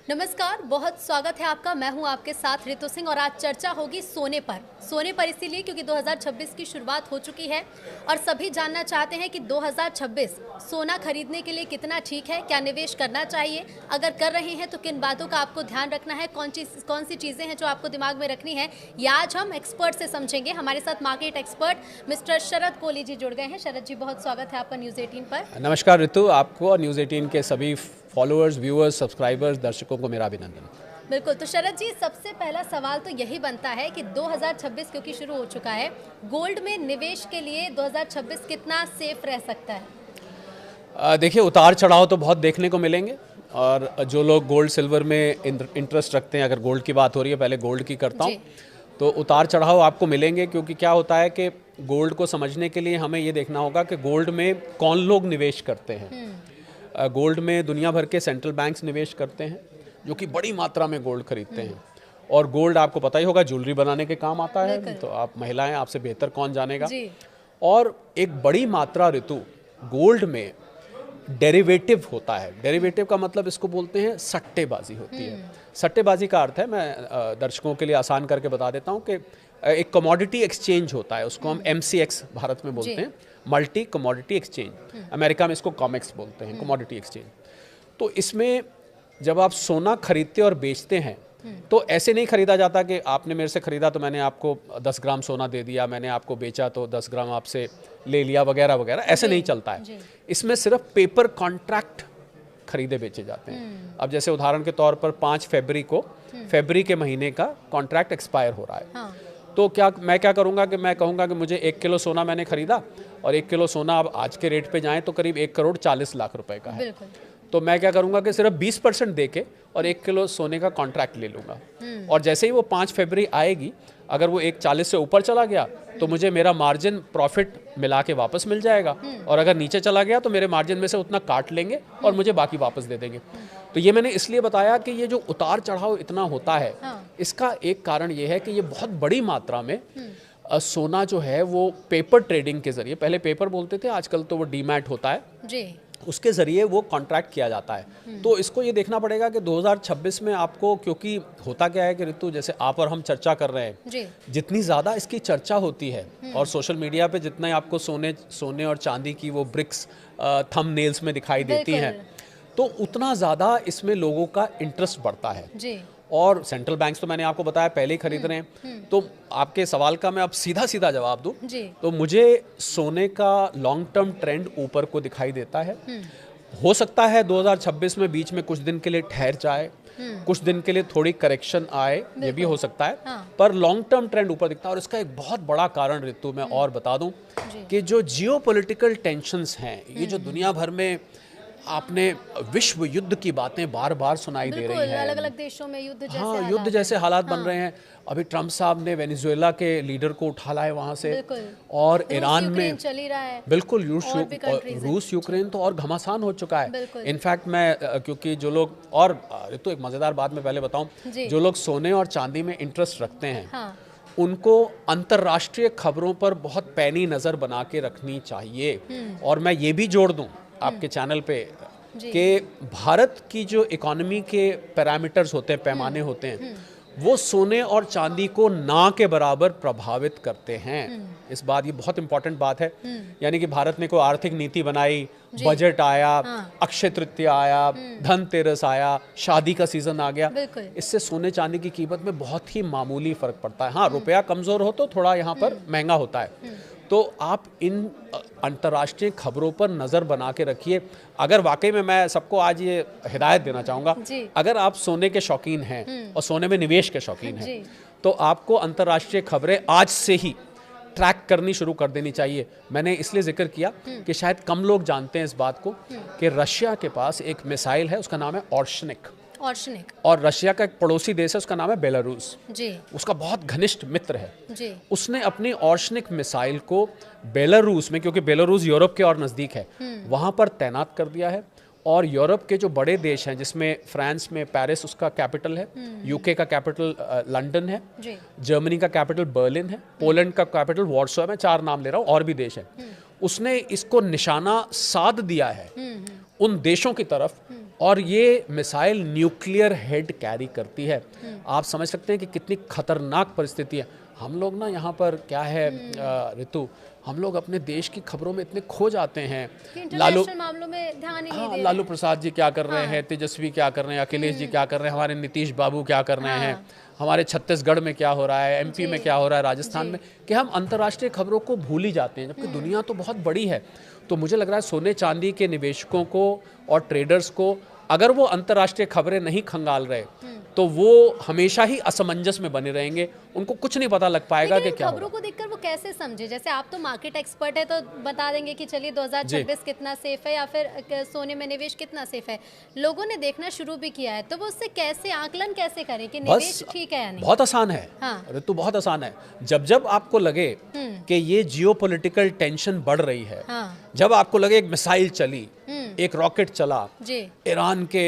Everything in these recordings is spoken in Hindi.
नमस्कार, बहुत स्वागत है आपका। मैं हूं आपके साथ ऋतु सिंह और आज चर्चा होगी सोने पर इसीलिए क्योंकि 2026 की शुरुआत हो चुकी है और सभी जानना चाहते हैं कि 2026 सोना खरीदने के लिए कितना ठीक है, क्या निवेश करना चाहिए, अगर कर रहे हैं तो किन बातों का आपको ध्यान रखना है, कौन सी चीज़ें हैं जो आपको दिमाग में रखनी है, ये आज हम एक्सपर्ट से समझेंगे। हमारे साथ मार्केट एक्सपर्ट मिस्टर शरद कोहली जी जुड़ गए हैं। शरद जी, बहुत स्वागत है आपका न्यूज़ 18 पर। नमस्कार ऋतु, आपको और न्यूज़ 18 के सभी फॉलोअर्स, व्यूअर्स, सब्सक्राइबर्स, दर्शकों को मेरा अभिनंदन। बिल्कुल, तो शरद जी, सबसे पहला सवाल तो यही बनता है कि 2026 क्योंकि शुरू हो चुका है, गोल्ड में निवेश के लिए 2026 कितना सेफ रह सकता है? देखिए, उतार चढ़ाव तो बहुत देखने को मिलेंगे और जो लोग गोल्ड सिल्वर में इंटरेस्ट रखते हैं, अगर गोल्ड की बात हो रही है, पहले गोल्ड की करता हूँ, तो उतार चढ़ाव आपको मिलेंगे। क्योंकि क्या होता है कि गोल्ड को समझने के लिए हमें ये देखना होगा कि गोल्ड में कौन लोग निवेश करते हैं। गोल्ड में दुनिया भर के सेंट्रल बैंक्स निवेश करते हैं, जो कि बड़ी मात्रा में गोल्ड खरीदते हैं। और गोल्ड आपको पता ही होगा ज्वेलरी बनाने के काम आता है, तो आप महिलाएं, आपसे बेहतर कौन जानेगा। और एक बड़ी मात्रा ऋतु गोल्ड में डेरिवेटिव होता है। डेरिवेटिव का मतलब इसको बोलते हैं सट्टेबाजी होती है। सट्टेबाजी का अर्थ है, मैं दर्शकों के लिए आसान करके बता देता हूँ कि एक कमोडिटी एक्सचेंज होता है, उसको हम MCX भारत में बोलते हैं, मल्टी कमोडिटी एक्सचेंज। अमेरिका में इसको कॉमेक्स बोलते हैं, कमोडिटी एक्सचेंज। तो इसमें जब आप सोना खरीदते और बेचते हैं तो ऐसे नहीं खरीदा जाता कि आपने मेरे से खरीदा तो मैंने आपको 10 ग्राम सोना दे दिया, मैंने आपको बेचा तो 10 ग्राम आपसे ले लिया, वगैरह वगैरह। ऐसे नहीं चलता है। इसमें सिर्फ पेपर कॉन्ट्रैक्ट खरीदे बेचे जाते हैं। अब जैसे उदाहरण के तौर पर 5 फरवरी को, फरवरी के महीने का कॉन्ट्रैक्ट एक्सपायर हो रहा है। तो मैं क्या करूंगा कि मैं कहूंगा कि मुझे 1 किलो सोना मैंने खरीदा और 1 किलो सोना अब आज के रेट पे जाए तो करीब 1,40,00,000 रुपए का है। तो मैं क्या करूंगा कि सिर्फ 20% दे के और 1 किलो सोने का कॉन्ट्रैक्ट ले लूंगा। और जैसे ही वो 5 फरवरी आएगी, अगर वो 1,40 से ऊपर चला गया तो मुझे मेरा मार्जिन प्रॉफिट मिला के वापस मिल जाएगा, और अगर नीचे चला गया तो मेरे मार्जिन में से उतना काट लेंगे और मुझे बाकी वापस दे देंगे। तो ये मैंने इसलिए बताया कि ये जो उतार चढ़ाव इतना होता है, इसका एक कारण ये है कि ये बहुत बड़ी मात्रा में सोना जो है वो पेपर ट्रेडिंग के जरिए, पहले पेपर बोलते थे, आजकल तो वो डीमैट होता है जी, उसके ज़रिए वो कॉन्ट्रैक्ट किया जाता है। तो इसको ये देखना पड़ेगा कि 2026 में आपको, क्योंकि होता क्या है कि ऋतु, जैसे आप और हम चर्चा कर रहे हैं, जितनी ज़्यादा इसकी चर्चा होती है और सोशल मीडिया पे जितना आपको सोने और चांदी की वो ब्रिक्स थंबनेल्स में दिखाई देती हैं, तो उतना ज़्यादा इसमें लोगों का इंटरेस्ट बढ़ता है जी। और सेंट्रल बैंक्स तो मैंने आपको बताया पहले ही खरीद रहे हैं। तो आपके सवाल का मैं अब सीधा सीधा जवाब दूं तो मुझे सोने का लॉन्ग टर्म ट्रेंड ऊपर को दिखाई देता है। हो सकता है 2026 में बीच में कुछ दिन के लिए ठहर जाए, कुछ दिन के लिए थोड़ी करेक्शन आए, ये भी हो सकता है। पर लॉन्ग टर्म ट्रेंड ऊपर दिखता है। और इसका एक बहुत बड़ा कारण ऋतु मैं और बता दूं कि जो जियोपॉलिटिकल टेंशन्स हैं, ये जो दुनिया भर में आपने विश्व युद्ध की बातें बार बार सुनाई दे रही हैं, अलग अलग देशों में युद्ध जैसे युद्ध जैसे हालात बन रहे हैं। अभी ट्रम्प साहब ने वेनेजुएला के लीडर को उठा लाया वहां से, और ईरान में चल ही रहा है। बिल्कुल, रूस यूक्रेन तो और घमासान हो चुका है। इनफैक्ट मैं क्योंकि जो लोग, और तो एक मजेदार बात मैं पहले बताऊं, जो लोग सोने और चांदी में इंटरेस्ट रखते हैं उनको अंतर्राष्ट्रीय खबरों पर बहुत पैनी नजर बना के रखनी चाहिए। और मैं ये भी जोड़ दूं आपके चैनल पे कि भारत की जो इकोनॉमी के पैरामीटर्स होते हैं, पैमाने होते हैं, वो सोने और चांदी को ना के बराबर प्रभावित करते हैं। इस बात, ये बहुत इंपॉर्टेंट बात है। यानी कि भारत ने कोई आर्थिक नीति बनाई, बजट आया, अक्षय तृतीया आया, धनतेरस आया, शादी का सीजन आ गया, इससे सोने चांदी की कीमत में बहुत ही मामूली फर्क पड़ता है। हाँ, रुपया कमजोर हो तो थोड़ा यहाँ पर महंगा होता है। तो आप इन अंतर्राष्ट्रीय खबरों पर नज़र बना के रखिए। अगर वाकई में, मैं सबको आज ये हिदायत देना चाहूँगा, अगर आप सोने के शौकीन हैं और सोने में निवेश के शौकीन हैं, तो आपको अंतर्राष्ट्रीय खबरें आज से ही ट्रैक करनी शुरू कर देनी चाहिए। मैंने इसलिए जिक्र किया कि शायद कम लोग जानते हैं इस बात को कि रशिया के पास एक मिसाइल है, उसका नाम है ऑर्शनिक। और रशिया का एक पड़ोसी देश है, उसका नाम है बेलारूस जी। उसका बहुत घनिष्ठ मित्र है जी। उसने अपनी ऑर्शनिक मिसाइल को बेलारूस में, क्योंकि बेलारूस यूरोप के और नज़दीक है, वहाँ पर तैनात कर दिया है। और यूरोप के जो बड़े देश हैं, जिसमें फ्रांस में पेरिस उसका कैपिटल है, यूके का कैपिटल लंदन है, जर्मनी का कैपिटल बर्लिन है, पोलैंड का कैपिटल वॉर्सो है, मैं 4 नाम ले रहा हूँ, और भी देश हैं। उसने इसको निशाना साध दिया है उन देशों की तरफ और ये मिसाइल न्यूक्लियर हेड कैरी करती है। आप समझ सकते हैं कि कितनी खतरनाक परिस्थिति है। हम लोग ना यहाँ पर क्या है ऋतु, हम लोग अपने देश की खबरों में इतने खो जाते हैं। मामलों में ध्यान ही नहीं दे रहे। लालू प्रसाद जी क्या कर रहे हैं, तेजस्वी क्या कर रहे हैं, अखिलेश जी क्या कर रहे हैं, हमारे नीतीश बाबू क्या कर रहे हैं, हमारे छत्तीसगढ़ में क्या हो रहा है, एमपी में क्या हो रहा है, राजस्थान में, कि हम अंतर्राष्ट्रीय खबरों को भूल ही जाते हैं, जबकि दुनिया तो बहुत बड़ी है। तो मुझे लग रहा है सोने चांदी के निवेशकों को और ट्रेडर्स को अगर वो अंतर्राष्ट्रीय खबरें नहीं खंगाल रहे तो वो हमेशा ही असमंजस में बने रहेंगे, उनको कुछ नहीं पता लग पाएगा कि क्या खबरों को देखकर वो कैसे समझे। जैसे आप तो मार्केट एक्सपर्ट है तो बता देंगे कि चलिए 2026 कितना सेफ है या फिर सोने में निवेश कितना सेफ है। लोगों ने देखना शुरू भी किया है तो वो उससे कैसे आकलन कैसे करें कि निवेश ठीक है या नहीं? बहुत आसान है ऋतु, बहुत आसान है। जब जब आपको लगे कि ये जियोपॉलिटिकल टेंशन बढ़ रही है, जब आपको लगे एक मिसाइल चली, एक रॉकेट चला, ईरान के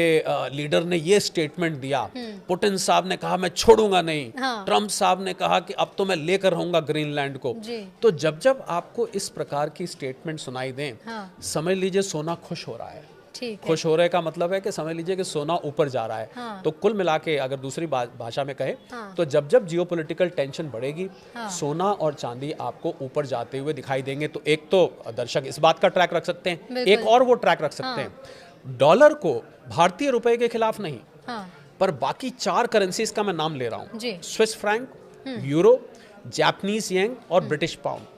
लीडर ने ये स्टेटमेंट दिया, पुतिन साहब ने कहा मैं छोड़ूंगा नहीं, ट्रंप साहब ने कहा कि अब तो मैं लेकर रहूंगा ग्रीनलैंड को, तो जब जब आपको इस प्रकार की स्टेटमेंट सुनाई दें, समझ लीजिए सोना खुश हो रहा है। खुश हो रहे का मतलब है कि समझ लीजिए कि सोना ऊपर जा रहा है। तो कुल मिला के अगर दूसरी भाषा में कहे तो जब जब जियोपॉलिटिकल टेंशन बढ़ेगी, सोना और चांदी आपको ऊपर जाते हुए दिखाई देंगे। तो एक तो दर्शक इस बात का ट्रैक रख सकते हैं, एक और वो ट्रैक रख सकते हैं, डॉलर को भारतीय रुपए के खिलाफ नहीं, पर बाकी 4 करेंसीज का मैं नाम ले रहा हूँ, Swiss franc, euro, Japanese yen और ब्रिटिश पाउंड।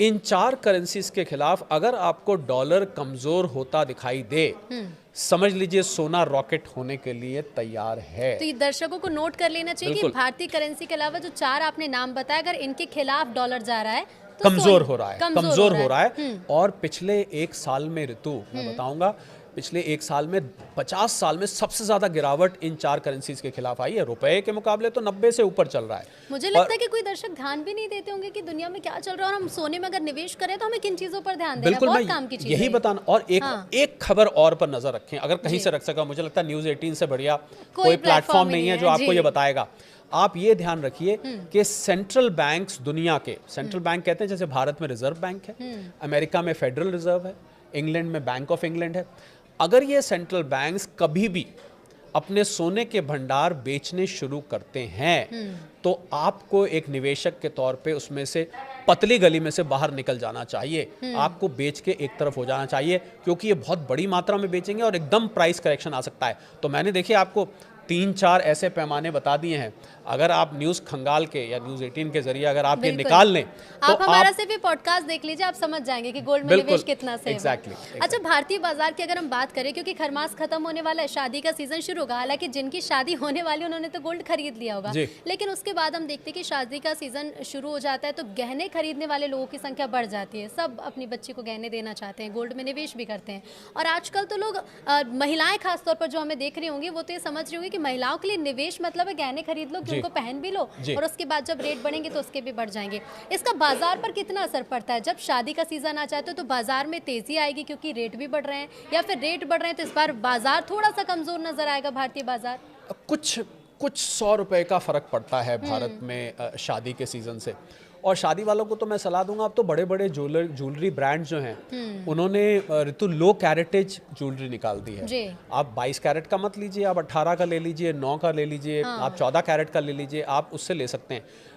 इन 4 करेंसीज के खिलाफ अगर आपको डॉलर कमजोर होता दिखाई दे, समझ लीजिए सोना रॉकेट होने के लिए तैयार है। तो ये दर्शकों को नोट कर लेना चाहिए कि भारतीय करेंसी के अलावा जो 4 आपने नाम बताया, अगर इनके खिलाफ डॉलर जा रहा है तो कमजोर हो रहा है। और पिछले 1 साल में ऋतु मैं बताऊंगा, पिछले 1 साल में 50 साल में सबसे ज्यादा गिरावट इन 4 करेंसीज के खिलाफ आई है। रुपए के मुकाबले तो 90 से ऊपर चल रहा है। मुझे लगता है कि कोई दर्शक ध्यान भी नहीं देते होंगे कि दुनिया में क्या चल रहा है, और हम सोने में अगर निवेश करें तो हमें किन चीजों पर ध्यान देना है। बहुत काम की चीज यही बताना। और एक खबर और पर नजर रखें, अगर कहीं से रख सका, मुझे लगता है न्यूज़ 18 से बढ़िया कोई प्लेटफॉर्म नहीं है जो आपको ये बताएगा। आप ये ध्यान रखिए कि सेंट्रल बैंक्स दुनिया के, सेंट्रल बैंक कहते हैं जैसे भारत में रिजर्व बैंक है, अमेरिका में फेडरल रिजर्व है, इंग्लैंड में बैंक ऑफ इंग्लैंड है, अगर ये सेंट्रल बैंक्स कभी भी अपने सोने के भंडार बेचने शुरू करते हैं तो आपको एक निवेशक के तौर पे उसमें से पतली गली में से बाहर निकल जाना चाहिए। आपको बेच के एक तरफ हो जाना चाहिए, क्योंकि ये बहुत बड़ी मात्रा में बेचेंगे और एकदम प्राइस करेक्शन आ सकता है। तो मैंने देखिए आपको 3-4 ऐसे पैमाने बता दिए हैं। अगर आप न्यूज़ खंगाल के या न्यूज़ 18 के जरिए अगर आप ये निकाल लें तो आप हमारा सिर्फ पॉडकास्ट देख लीजिए, आप समझ जाएंगे कि गोल्ड में निवेश कितना सेफ है। अच्छा, भारतीय बाजार की अगर हम बात करें, क्योंकि खरमास खत्म होने वाला है, शादी का सीजन शुरू होगा। हालांकि जिनकी शादी होने वाली उन्होंने तो गोल्ड खरीद लिया होगा, लेकिन उसके बाद हम देखते हैं कि शादी का सीजन शुरू हो जाता है तो गहने खरीदने वाले लोगों की संख्या बढ़ जाती है। सब अपनी बच्ची को गहने देना चाहते हैं, गोल्ड में निवेश भी करते हैं। और आजकल तो लोग, महिलाएं खासतौर पर जो हमें देख रही होंगी, वो तो ये समझ रही होंगी कि महिलाओं के लिए निवेश मतलब है गहने खरीद लो, जिनको पहन भी लो, और उसके बाद जब रेट बढ़ेंगे तो उसके भी बढ़ जाएंगे। इसका बाजार पर कितना असर पड़ता है? जब शादी का सीजन आ जाता है तो बाजार में तेजी आएगी क्योंकि रेट भी बढ़ रहे हैं, या फिर रेट बढ़ रहे हैं तो इस बार बाजार थोड़ा सा कमजोर नजर आएगा, भारतीय बाजार? कुछ 100 रुपए का फर्क पड़ता है भारत में शादी के सीजन से। और शादी वालों को तो मैं सलाह दूंगा, अब तो बड़े बड़े ज्वेलरी ब्रांड जो हैं उन्होंने ऋतु लो कैरेटेज ज्वेलरी निकाल दी है। आप 22 कैरेट का मत लीजिए, आप 18 का ले लीजिए, 9 का ले लीजिए, आप 14 कैरेट का ले लीजिए, आप उससे ले सकते हैं।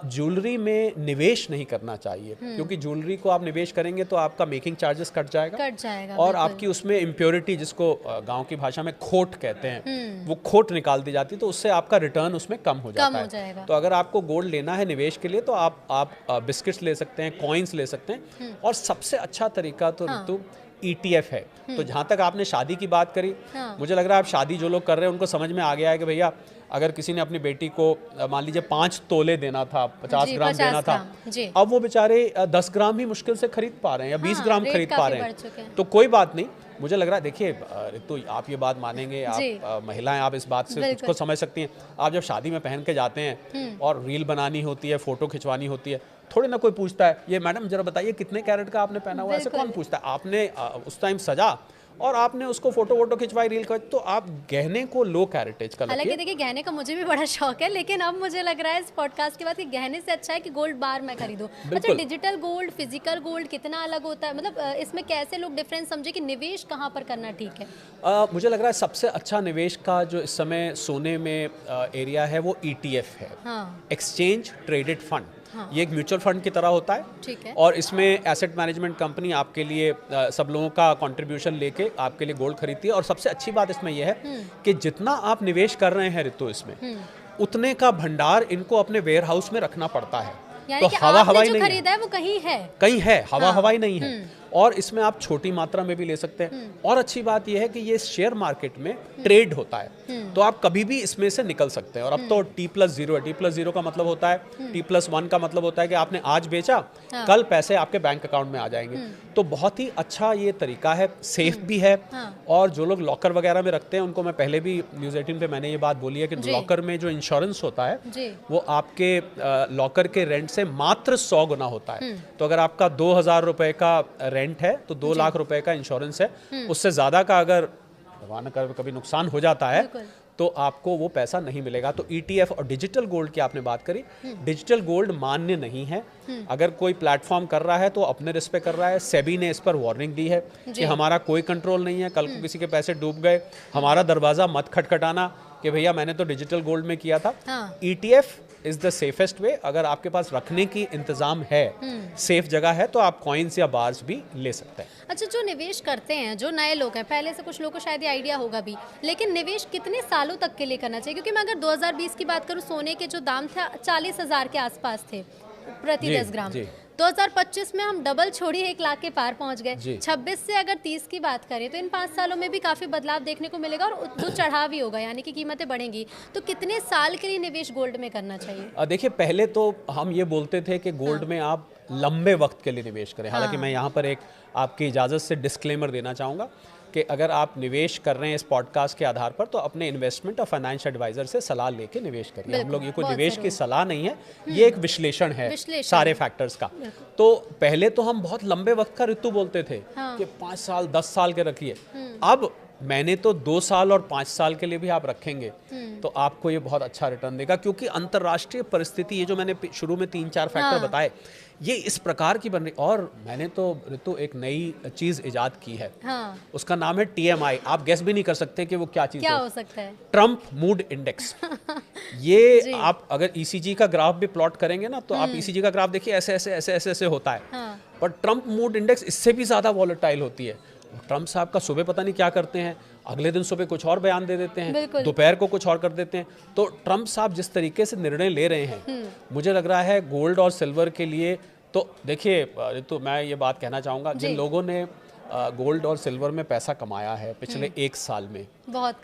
ज्वेलरी में निवेश नहीं करना चाहिए, क्योंकि ज्वेलरी को आप निवेश करेंगे तो आपका मेकिंग चार्जेस कट जाएगा और आपकी उसमें इम्प्योरिटी, जिसको गांव की भाषा में खोट कहते हैं, वो खोट निकाल दी जाती है, तो उससे आपका रिटर्न उसमें कम हो जाता है। तो अगर आपको गोल्ड लेना है निवेश के लिए तो आप बिस्किट्स ले सकते हैं, कॉइन्स ले सकते हैं, और सबसे अच्छा तरीका तो ऋतु ETF है। तो जहाँ तक आपने शादी की बात करी, मुझे लग रहा है आप शादी जो लोग कर रहे हैं उनको समझ में आ गया है कि भैया अगर किसी ने अपनी बेटी को मान लीजिए 5 तोले देना था, 50 ग्राम देना था, अब वो बेचारे 10 ग्राम ही मुश्किल से खरीद पा रहे हैं या 20 ग्राम खरीद पा रहे हैं। तो कोई बात नहीं, मुझे लग रहा है, देखिए तो आप ये बात मानेंगे, आप महिलाएं, आप इस बात से कुछ को समझ सकती हैं। आप जब शादी में पहन के जाते हैं और रील बनानी होती है, फोटो खिंचवानी होती है, थोड़ी ना कोई पूछता है ये मैडम जरा बताइए कितने कैरेट का आपने पहना हुआ, ऐसे कौन पूछता है। आपने उस टाइम सजा और आपने उसको फोटो वोटो खिंचवाई, रील खिंचवाई, तो आप गहने को लो कैरेटेज का हालांकि लगे। देखिए गहने का मुझे भी बड़ा शौक है, लेकिन अब मुझे लग रहा है इस पॉडकास्ट के बाद कि गहने से अच्छा है कि गोल्ड बार मैं खरीदूं। अच्छा, डिजिटल गोल्ड, फिजिकल गोल्ड कितना अलग होता है, मतलब इसमें कैसे लोग डिफरेंस समझे कि निवेश कहाँ पर करना ठीक है? मुझे लग रहा है सबसे अच्छा निवेश का जो इस समय सोने में एरिया है वो ETF है, एक्सचेंज ट्रेडेड फंड। ये एक म्यूचुअल फंड की तरह होता है, ठीक है। और इसमें एसेट मैनेजमेंट कंपनी आपके लिए सब लोगों का कंट्रीब्यूशन लेके आपके लिए गोल्ड खरीदती है। और सबसे अच्छी बात इसमें यह है कि जितना आप निवेश कर रहे हैं ऋतु इसमें, उतने का भंडार इनको अपने वेयर हाउस में रखना पड़ता है। तो हवा हवाई नहीं खरीदा है वो कहीं है हवा हवाई नहीं है। और इसमें आप छोटी मात्रा में भी ले सकते हैं। और अच्छी बात यह है कि ये शेयर मार्केट में ट्रेड होता है, तो आप कभी भी इसमें से निकल सकते हैं। और अब तो T+0 है। T+0 का मतलब होता है, T+1 का मतलब होता है कि आपने आज बेचा, कल पैसे आपके बैंक अकाउंट में आ जाएंगे। तो बहुत ही अच्छा ये तरीका है, सेफ भी है। और जो लोग लॉकर वगैरह में रखते हैं उनको, मैं पहले भी न्यूज़ 18 पे मैंने ये बात बोली है कि लॉकर में जो इंश्योरेंस होता है वो आपके लॉकर के रेंट से मात्र 100 गुना होता है। तो अगर आपका 2000 रुपए का रेंट है तो 2 लाख रुपए का इंश्योरेंस है। उससे ज्यादा का अगर भगवान न करे कभी नुकसान हो जाता है तो आपको वो पैसा नहीं मिलेगा। तो ETF और डिजिटल गोल्ड की आपने बात करी, डिजिटल गोल्ड मान्य नहीं है। अगर कोई प्लेटफॉर्म कर रहा है तो अपने रिस्क पे कर रहा है। सेबी ने इस पर वार्निंग दी है कि हमारा कोई कंट्रोल नहीं है, कल को किसी के पैसे डूब गए, हमारा दरवाजा मत खटखटाना कि भैया मैंने तो डिजिटल गोल्ड में किया था। ETF is the safest way. अगर आपके पास रखने की इंतजाम है, सेफ जगह है, तो आप कॉइन्स या बार्स भी ले सकते हैं। अच्छा, जो निवेश करते हैं, जो नए लोग हैं, पहले से कुछ लोगों को शायद ये आइडिया होगा भी, लेकिन निवेश कितने सालों तक के लिए करना चाहिए? क्योंकि मैं अगर 2020 की बात करूं, सोने के जो दाम थे 40,000 के आसपास थे प्रति 10 ग्राम। 2025 में हम डबल छोड़िए 1 लाख के पार पहुंच गए। 26 से अगर 30 की बात करें तो इन 5 सालों में भी काफी बदलाव देखने को मिलेगा और उतना चढ़ाव भी होगा, यानी कि कीमतें बढ़ेंगी। तो कितने साल के लिए निवेश गोल्ड में करना चाहिए? देखिए, पहले तो हम ये बोलते थे कि गोल्ड में आप लंबे वक्त के लिए निवेश करें। हालांकि मैं यहाँ पर एक आपकी इजाज़त से डिस्क्लेमर देना चाहूँगा कि अगर आप निवेश कर रहे हैं इस पॉडकास्ट के आधार पर, तो अपने इन्वेस्टमेंट और फाइनेंशियल एडवाइजर से सलाह लेके निवेश करिए। हम लोग ये कोई निवेश की सलाह नहीं है, ये एक विश्लेषण है सारे फैक्टर्स का। तो पहले तो हम बहुत लंबे वक्त का ऋतु बोलते थे कि 5 साल 10 साल के रखिए। अब मैंने तो 2 साल और 5 साल के लिए भी आप रखेंगे तो आपको ये बहुत अच्छा रिटर्न देगा, क्योंकि अंतर्राष्ट्रीय परिस्थिति, ये जो मैंने शुरू में 3-4 फैक्टर बताए, ये इस प्रकार की बन रही। और मैंने तो ऋतु एक नई चीज इजाद की है, उसका नाम है TMI। आप गेस भी नहीं कर सकते कि वो क्या चीज हो सकता है। Trump mood index. ये आप अगर ECG का ग्राफ भी प्लॉट करेंगे ना, तो आप ECG का ग्राफ देखिए, ऐसे ऐसे ऐसे ऐसे ऐसे होता है। पर ट्रम्प मूड इंडेक्स इससे भी ज्यादा वॉलेटाइल होती है। ट्रम्प साहब का सुबह पता नहीं क्या करते हैं, अगले दिन सुबह कुछ और बयान दे देते हैं, दोपहर को कुछ और कर देते हैं। तो ट्रम्प साहब जिस तरीके से निर्णय ले रहे हैं, मुझे लग रहा है गोल्ड और सिल्वर के लिए। तो देखिए, तो मैं ये बात कहना चाहूँगा, जिन लोगों ने गोल्ड और सिल्वर में पैसा कमाया है पिछले 1 साल में, बहुत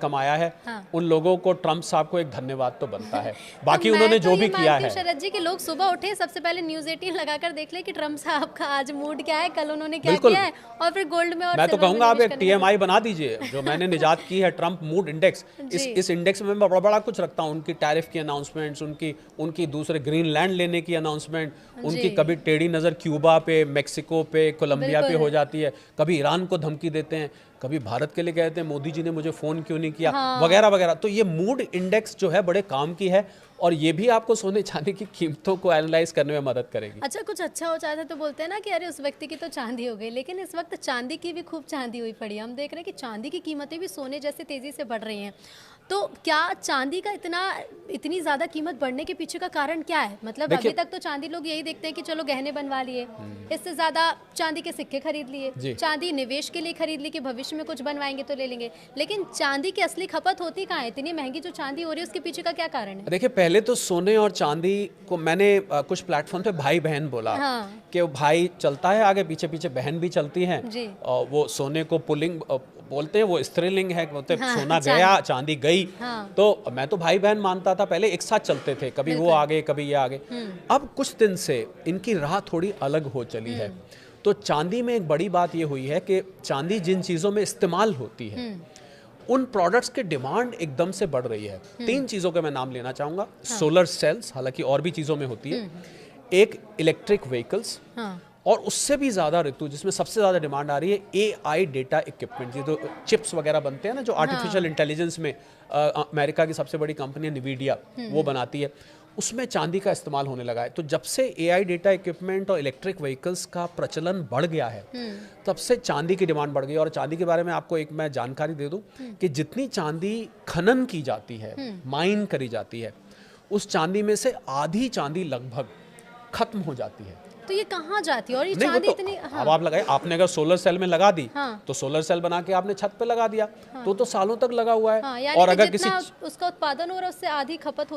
कमाया है, उन लोगों को ट्रम्प साहब को एक धन्यवाद तो बनता है। बाकी उन्होंने जो भी किया है, शरद जी, के लोग सुबह उठे सबसे पहले न्यूज़ 18 लगाकर देख ले कि ट्रम्प साहब का आज मूड क्या है, कल उन्होंने क्या किया है, और फिर गोल्ड में। और मैं तो कहूँगा आप एक TMI बना दीजिए, जो मैंने निजात की है, ट्रम्प मूड इंडेक्स। इस इंडेक्स में मैं बड़ा कुछ रखता हूँ, उनकी टैरिफ की अनाउंसमेंट्स, उनकी दूसरे ग्रीनलैंड लेने की अनाउंसमेंट, उनकी कभी टेढ़ी नज़र क्यूबा पे, मेक्सिको पे, कोलंबिया पे हो जाती है, कभी ईरान को धमकी देते हैं, कभी भारत के लिए कहते हैं मोदी जी ने मुझे फ़ोन क्यों नहीं किया, वगैरह वगैरह। तो ये मूड इंडेक्स जो है बड़े काम की है, और ये भी आपको सोने चांदी की कीमतों को एनालाइज करने में मदद करेगी। अच्छा, कुछ अच्छा हो जाता है तो बोलते हैं ना कि अरे उस व्यक्ति की तो चांदी हो गई, लेकिन इस वक्त चांदी की भी खूब चांदी हुई पड़ी है। हम देख रहे हैं कि चांदी की कीमतें भी सोने जैसे तेजी से बढ़ रही हैं। तो क्या चांदी का इतनी ज़्यादा कीमत बढ़ने के पीछे का कारण क्या है? मतलब अभी तक तो चांदी लोग यही देखते हैं कि चलो गहने बनवा लिए, इससे ज़्यादा चांदी के सिक्के खरीद लिए, चांदी निवेश के लिए खरीद ली कि भविष्य में कुछ बनवाएंगे तो ले लेंगे, लेकिन चांदी की असली खपत होती कहाँ है? इतनी महंगी जो चांदी हो रही है उसके पीछे का क्या कारण है? देखिए, पहले तो सोने और चांदी को मैंने कुछ प्लेटफॉर्म पे भाई बहन बोला कि भाई चलता है आगे, पीछे पीछे बहन भी चलती हैं, और वो सोने को पुलिंग बोलते हैं, वो स्त्रीलिंग है, बोलते हैं सोना गया चांदी गई। तो मैं तो भाई बहन मानता था, पहले एक साथ चलते थे, कभी वो आगे कभी ये आगे। अब कुछ दिन से इनकी राह थोड़ी अलग हो चली है। तो चांदी में एक बड़ी बात ये हुई है कि चांदी जिन चीज़ों में इस्तेमाल होती है, उन प्रोडक्ट्स की डिमांड एकदम से बढ़ रही है। 3 चीज़ों के मैं नाम लेना चाहूँगा। सोलर सेल्स, हालांकि और भी चीज़ों में होती है, एक इलेक्ट्रिक व्हीकल्स, और उससे भी ज़्यादा ऋतु जिसमें सबसे ज़्यादा डिमांड आ रही है AI डेटा इक्विपमेंट, ये तो चिप्स वगैरह बनते हैं ना जो आर्टिफिशियल इंटेलिजेंस में अमेरिका की सबसे बड़ी कंपनी है NVIDIA वो बनाती है, उसमें चांदी का इस्तेमाल होने लगा है। तो जब से AI डेटा इक्विपमेंट और इलेक्ट्रिक व्हीकल्स का प्रचलन बढ़ गया है तब से चांदी की डिमांड बढ़ गई। और चांदी के बारे में आपको एक मैं जानकारी दे दूं कि जितनी चांदी खनन की जाती है, माइन करी जाती है, उस चांदी में से आधी चांदी लगभग खत्म हो जाती है। तो ये कहाँ जाती है और ये नहीं, चांदी तो इतनी? हाँ। अब आप लगाए, आपने अगर सोलर सेल में लगा दी हाँ। तो सोलर सेल बना के आपने छत पे लगा दिया तो सालों तक लगा हुआ है। हाँ, यानी और कि अगर जितना किसी उसका उत्पादन हो रहा है उससे आधी खपत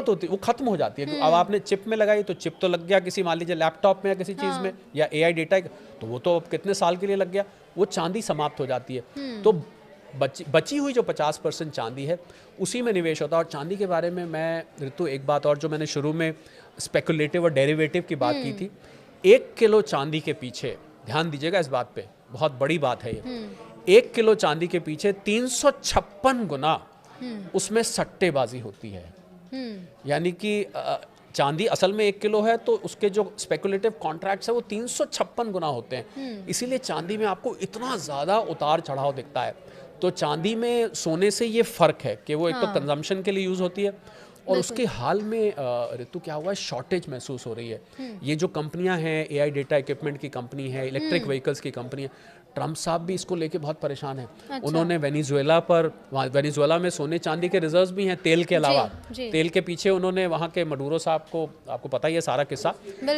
होती वो खत्म हो जाती है। अब आपने चिप में लगाई तो चिप तो लग गया किसी, मान लीजिए लैपटॉप में या किसी चीज में, या AI डेटा, तो वो तो कितने साल के लिए लग गया, वो चांदी समाप्त हो जाती है। तो बची हुई जो 50% चांदी है उसी में निवेश होता है। और चांदी के बारे में मैं ऋतु एक बात और, जो मैंने शुरू में स्पेकुलेटिव और डेरिवेटिव की बात की थी, 1 किलो चांदी के पीछे, ध्यान दीजिएगा इस बात पे, बहुत बड़ी बात है ये, 1 किलो चांदी के पीछे 356 गुना उसमें सट्टेबाजी होती है। यानी कि चांदी असल में 1 किलो है तो उसके जो स्पेकुलेटिव कॉन्ट्रैक्ट्स है वो 356 गुना होते हैं। इसीलिए चांदी में आपको इतना ज़्यादा उतार चढ़ाव दिखता है। तो चांदी में सोने से ये फ़र्क है कि वो एक तो कंजम्पशन के लिए यूज़ होती है, और उसके हाल में ऋतु क्या हुआ है, शॉर्टेज महसूस हो रही है। ये जो कंपनियां हैं, AI डेटा इक्विपमेंट की कंपनी है, इलेक्ट्रिक व्हीकल्स की कंपनी है, ट्रम्प साहब भी इसको लेके बहुत परेशान हैं। अच्छा। उन्होंने वेनेजुएला में सोने चांदी के रिजर्व्स भी हैं तेल के अलावा। तेल के पीछे उन्होंने वहाँ के मडूरो साहब को, आपको पता ही है सारा किस्सा,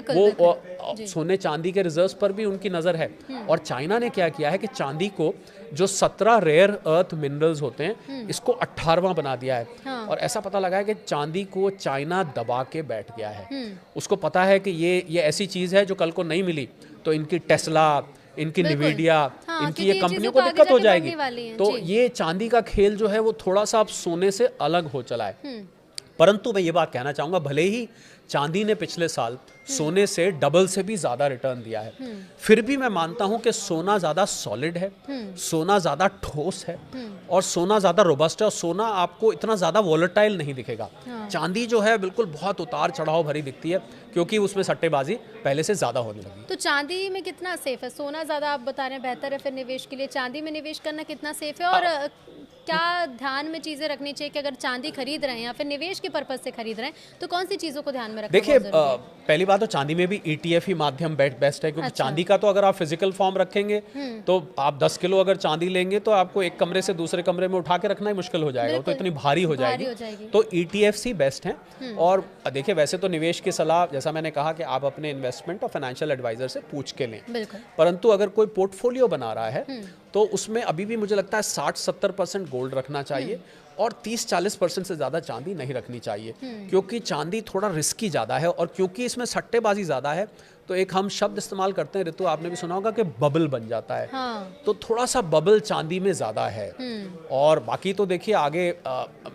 वो सोने चांदी के रिजर्व्स पर भी उनकी नज़र है। और चाइना ने क्या किया है कि चांदी को जो 17 रेयर अर्थ मिनरल्स होते हैं इसको 18वां बना दिया है। हाँ। और ऐसा पता लगा है कि चांदी को चाइना दबा के बैठ गया है। उसको पता है कि ये ऐसी चीज़ है जो कल को नहीं मिली तो इनकी टेस्ला, इनकी NVIDIA, हाँ, इनकी ये कंपनियों को दिक्कत हो जाएगी। तो ये चांदी का खेल जो है वो थोड़ा सा अब सोने से अलग हो चला है। परंतु मैं ये बात कहना चाहूँगा, भले ही चांदी ने पिछले साल सोने से डबल से भी ज़्यादा रिटर्न दिया है, फिर भी मैं मानता हूँ कि सोना ज़्यादा सॉलिड है, सोना ज़्यादा ठोस है, और सोना ज़्यादा रोबस्ट है, और सोना आपको इतना ज़्यादा वॉलेटाइल नहीं दिखेगा। चांदी जो है बिल्कुल बहुत उतार चढ़ाव भरी दिखती है क्योंकि उसमें सट्टेबाजी पहले से ज़्यादा होने लगी। तो चांदी में कितना सेफ है? सोना ज़्यादा आप बता रहे हैं बेहतर है फिर निवेश के लिए, चांदी में निवेश करना कितना सेफ है? और क्या ध्यान में चीज़ें रखनी चाहिए कि अगर चांदी खरीद रहे हैं या फिर निवेश के पर्पज से खरीद रहे हैं तो कौन सी चीज़ों को ध्यान में रखना? देखिए, पहली बात तो चांदी में भी ETF ही माध्यम बेस्ट है, क्योंकि अच्छा। चांदी का तो अगर आप फिजिकल फॉर्म रखेंगे तो आप 10 किलो अगर चांदी लेंगे तो आपको एक कमरे से दूसरे कमरे में उठा के रखना ही मुश्किल हो जाएगा, तो इतनी भारी हो जाएगी। तो ETFs ही बेस्ट हैं। और देखिए, वैसे तो निवेश की सलाह, जैसा मैंने कहा, कि आप अपने इन्वेस्टमेंट और फाइनेंशियल एडवाइजर से पूछ के लें, परंतु अगर कोई पोर्टफोलियो बना रहा है तो उसमें अभी भी मुझे लगता है 60-70% गोल्ड रखना चाहिए और 30-40% से ज़्यादा चांदी नहीं रखनी चाहिए, क्योंकि चांदी थोड़ा रिस्की ज़्यादा है। और क्योंकि इसमें सट्टेबाजी ज़्यादा है तो एक हम शब्द इस्तेमाल करते हैं ऋतु, आपने भी सुना होगा, कि बबल बन जाता है। हाँ। तो थोड़ा सा बबल चांदी में ज़्यादा है। और बाकी तो देखिए आगे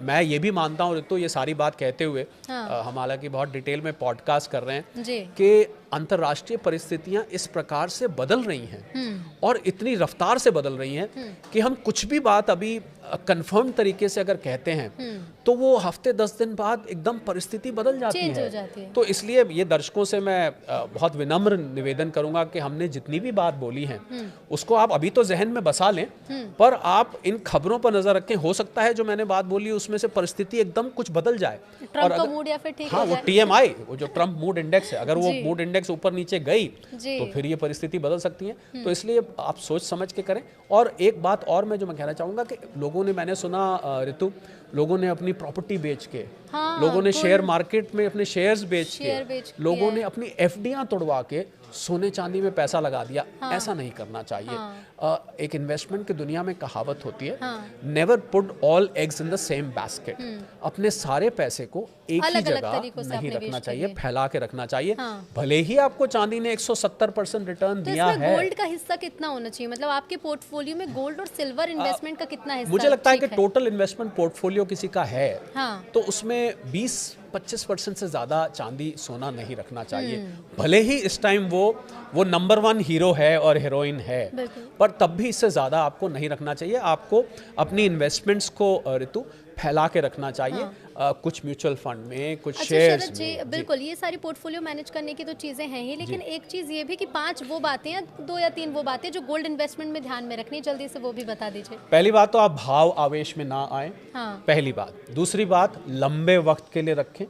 मैं ये भी मानता हूँ ऋतु, ये सारी बात कहते हुए हम हालांकि बहुत डिटेल में पॉडकास्ट कर रहे हैं कि अंतर्राष्ट्रीय परिस्थितियां इस प्रकार से बदल रही हैं और इतनी रफ्तार से बदल रही हैं कि हम कुछ भी बात अभी कंफर्म तरीके से अगर कहते हैं तो वो हफ्ते 10 दिन बाद एकदम परिस्थिति बदल जाती है। तो इसलिए ये दर्शकों से मैं बहुत विनम्र निवेदन करूंगा कि हमने जितनी भी बात बोली है उसको आप अभी तो जहन में बसा लें, पर आप इन खबरों पर नजर रखें। हो सकता है जो मैंने बात बोली उसमें से परिस्थिति एकदम कुछ बदल जाए, ट्रम्प का मूड या फिर ठीक हाँ, वो TMI, वो जो ट्रम्प मूड इंडेक्स है, अगर वो मूड इंडेक्स ऊपर नीचे गई तो फिर ये परिस्थिति बदल सकती है। तो इसलिए आप सोच समझ के करें। और एक बात और मैं जो मैं कहना चाहूंगा कि लोगों ने, मैंने सुना ऋतु, लोगों ने अपनी प्रॉपर्टी बेच के, लोगों ने शेयर मार्केट में अपने शेयर्स बेच के, लोगों ने अपनी FDयां तोड़वा के सोने चांदी में पैसा लगा दिया। ऐसा नहीं करना चाहिए। एक इन्वेस्टमेंट की दुनिया में कहावत होती है, never put all eggs in the same basket. अपने सारे पैसे को एक ही जगह नहीं रखना चाहिए, फैला के रखना चाहिए। भले ही आपको चांदी ने 170% रिटर्न दिया है, गोल्ड का हिस्सा कितना होना चाहिए? मतलब आपके पोर्टफोलियो में गोल्ड और सिल्वर इन्वेस्टमेंट का कितना हिस्सा? मुझे लगता है कि टोटल इन्वेस्टमेंट पोर्टफोलियो किसी का है तो उसमें 20-25% से ज़्यादा चांदी सोना नहीं रखना चाहिए। भले ही इस टाइम वो नंबर 1 हीरो है और हीरोइन है, पर तब भी इससे ज़्यादा आपको नहीं रखना चाहिए। आपको अपनी इन्वेस्टमेंट्स को ऋतु फैला के रखना चाहिए। कुछ म्यूचुअल फंड में, कुछ अच्छा शेयर्स शरद जी, में। बिल्कुल ये सारी पोर्टफोलियो मैनेज करने की तो चीज़ें हैं ही, लेकिन एक चीज़ ये भी कि 5 वो बातें या 2 या 3 वो बातें जो गोल्ड इन्वेस्टमेंट में ध्यान में रखनी, जल्दी से वो भी बता दीजिए। पहली बात तो आप भाव आवेश में ना आए, हाँ। पहली बात। दूसरी बात, लंबे वक्त के लिए रखें।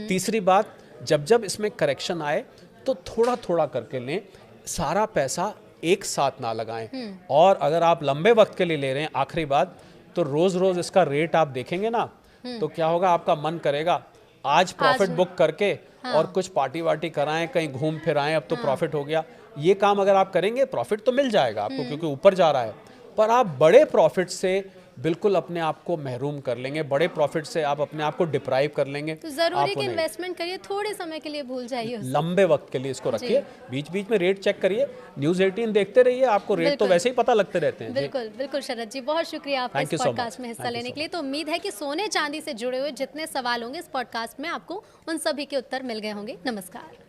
तीसरी बात, जब जब इसमें करेक्शन आए तो थोड़ा थोड़ा करके लें, सारा पैसा एक साथ ना लगाएं। और अगर आप लंबे वक्त के लिए ले रहे हैं, आखिरी बात, तो रोज रोज इसका रेट आप देखेंगे ना, तो क्या होगा, आपका मन करेगा आज प्रॉफिट बुक करके और कुछ पार्टी वार्टी कराएं, कहीं घूम फिर आएं, अब तो प्रॉफिट हो गया। ये काम अगर आप करेंगे, प्रॉफिट तो मिल जाएगा आपको क्योंकि ऊपर जा रहा है, पर आप बड़े प्रॉफिट से बिल्कुल अपने आप को महरूम कर लेंगे, बड़े प्रॉफिट से आप अपने आप को डिप्राइव कर लेंगे। तो जरूरी कि इन्वेस्टमेंट करिए, थोड़े समय के लिए भूल जाइए, लंबे वक्त के लिए इसको रखिए। बीच बीच में रेट चेक करिए, न्यूज़ 18 देखते रहिए, आपको रेट तो वैसे ही पता लगते रहते हैं। बिल्कुल बिल्कुल शरद जी, बहुत शुक्रिया आपका इस पॉडकास्ट में हिस्सा लेने के लिए। तो उम्मीद है कि सोने चांदी से जुड़े हुए जितने सवाल होंगे इस पॉडकास्ट में आपको उन सभी के उत्तर मिल गए होंगे। नमस्कार।